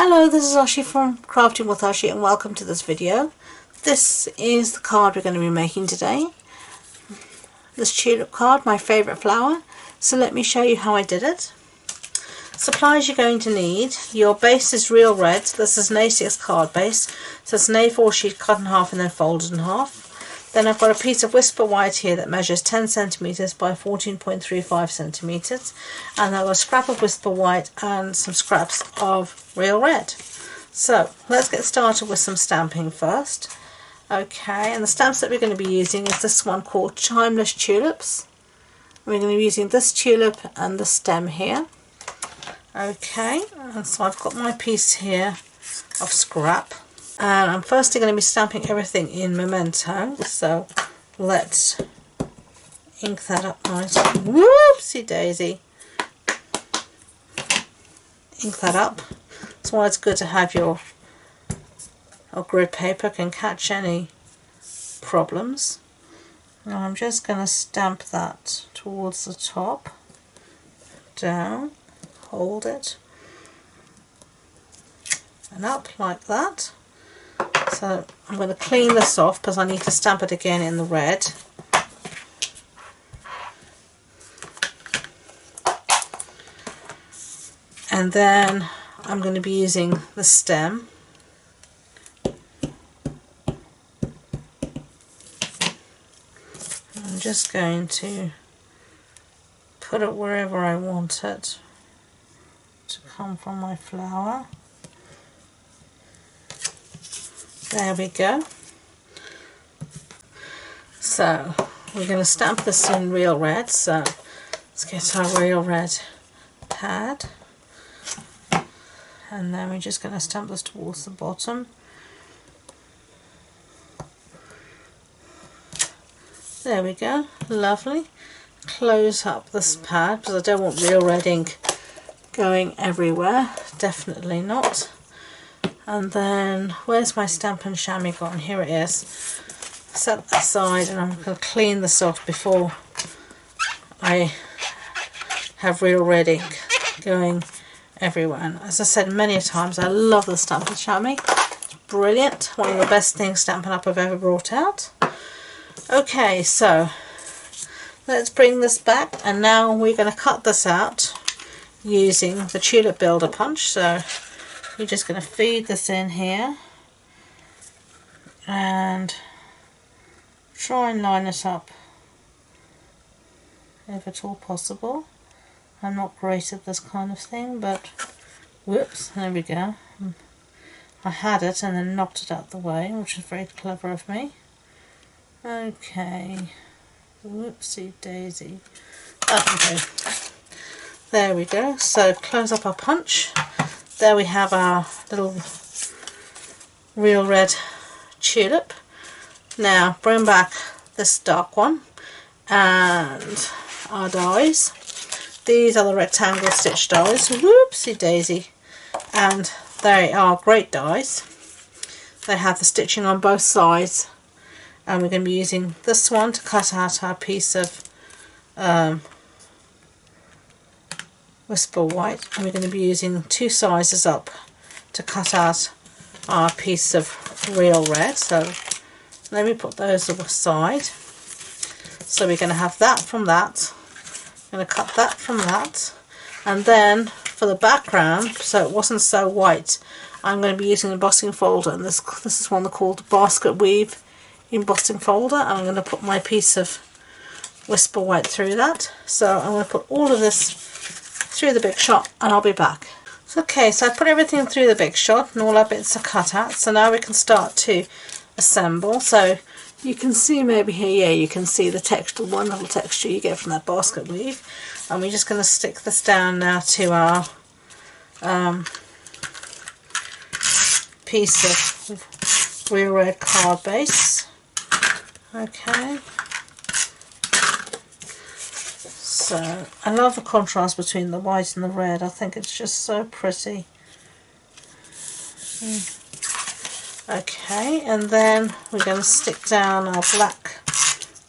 Hello, this is Oshi from Crafting with Oshi and welcome to this video. This is the card we're going to be making today. This tulip card, my favourite flower. So let me show you how I did it. Supplies you're going to need. Your base is real red. This is an A6 card base. So it's an A4 sheet cut in half and then folded in half. Then I've got a piece of Whisper White here that measures 10 centimetres by 14.35 centimetres. And I've got a scrap of Whisper White and some scraps of real red. So let's get started with some stamping first. Okay, and the stamps that we're going to be using is this one called Timeless Tulips. We're going to be using this tulip and the stem here. Okay, and so I've got my piece here of scrap. And I'm firstly going to be stamping everything in Memento, so let's ink that up nice. Whoopsie daisy! Ink that up. That's why it's good to have your grid paper, can catch any problems. Now I'm just going to stamp that towards the top, down, hold it, and up like that. So I'm going to clean this off because I need to stamp it again in the red. And then I'm going to be using the stem. I'm just going to put it wherever I want it to come from my flower. There we go. So we're going to stamp this in real red, so let's get our real red pad, and then we're just going to stamp this towards the bottom. There we go, lovely. Close up this pad because I don't want real red ink going everywhere, definitely not. And then, where's my Stampin' chamois gone? Here it is. Set that aside and I'm going to clean this off before I have real red ink going everywhere. And as I said many times, I love the Stampin' chamois. It's brilliant. One of the best things Stampin' Up I've ever brought out. Okay, so let's bring this back, and now we're going to cut this out using the Tulip Builder Punch. So we're just going to feed this in here and try and line it up if at all possible. I'm not great at this kind of thing, but whoops, there we go. I had it and then knocked it out the way, which is very clever of me. Okay, whoopsie daisy. Okay, there we go. So close up our punch. There we have our little real red tulip. Now bring back this dark one and our dies. These are the rectangle stitch dies. Whoopsie daisy. And they are great dies. They have the stitching on both sides. And we're going to be using this one to cut out our piece of Whisper White, and we're going to be using two sizes up to cut out our piece of real red. So let me put those aside. So we're going to have that from that. I'm going to cut that from that, and then for the background, so it wasn't so white, I'm going to be using an embossing folder, and this is one called Basket Weave embossing folder, and I'm going to put my piece of Whisper White through that. So I'm going to put all of this through the Big Shot and I'll be back. Okay, so I put everything through the Big Shot and all our bits are cut out, so now we can start to assemble. So you can see maybe here, yeah, you can see the texture, one little texture you get from that basket weave, and we're just going to stick this down now to our piece of real red card base. Okay. So I love the contrast between the white and the red. I think it's just so pretty. Okay, and then we're going to stick down our black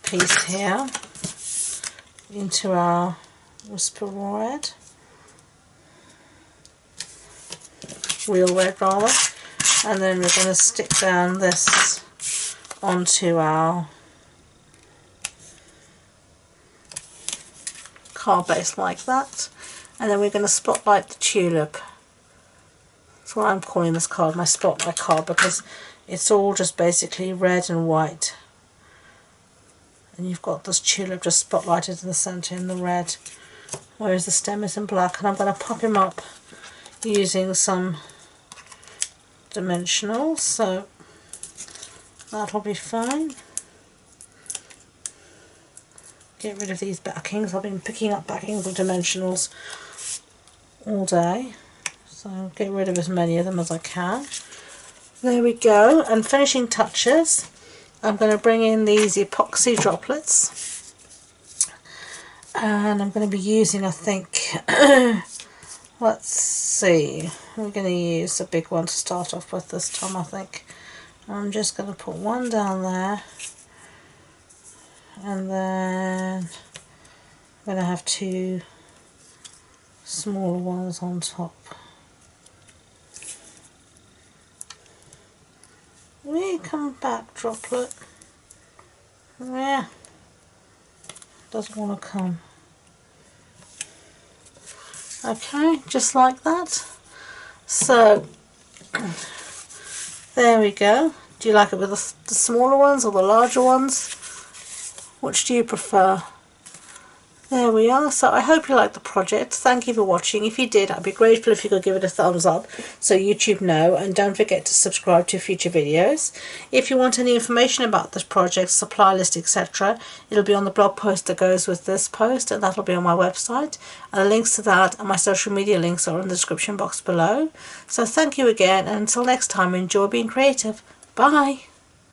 piece here into our Whisper Red. real red rather. And then we're going to stick down this onto our card base like that. And then we're going to spotlight the tulip. That's what I'm calling this card, my spotlight card, because it's all just basically red and white. And you've got this tulip just spotlighted in the centre in the red, whereas the stem is in black. And I'm going to pop him up using some dimensionals, so that'll be fine. Get rid of these backings. I've been picking up backings of dimensionals all day, so get rid of as many of them as I can. There we go. And finishing touches, I'm going to bring in these epoxy droplets, and I'm going to be using, I think, let's see, we're going to use a big one to start off with this time, I think. I'm just going to put one down there, and then I'm going to have two smaller ones on top. Will you come back, droplet? Yeah, doesn't want to come. Okay, just like that. So there we go. Do you like it with the smaller ones or the larger ones? Which do you prefer? There we are. So I hope you liked the project. Thank you for watching. If you did, I'd be grateful if you could give it a thumbs up so YouTube know, and don't forget to subscribe to future videos. If you want any information about this project, supply list, etc., it'll be on the blog post that goes with this post, and that'll be on my website, and the links to that and my social media links are in the description box below. So thank you again, and until next time, enjoy being creative. Bye.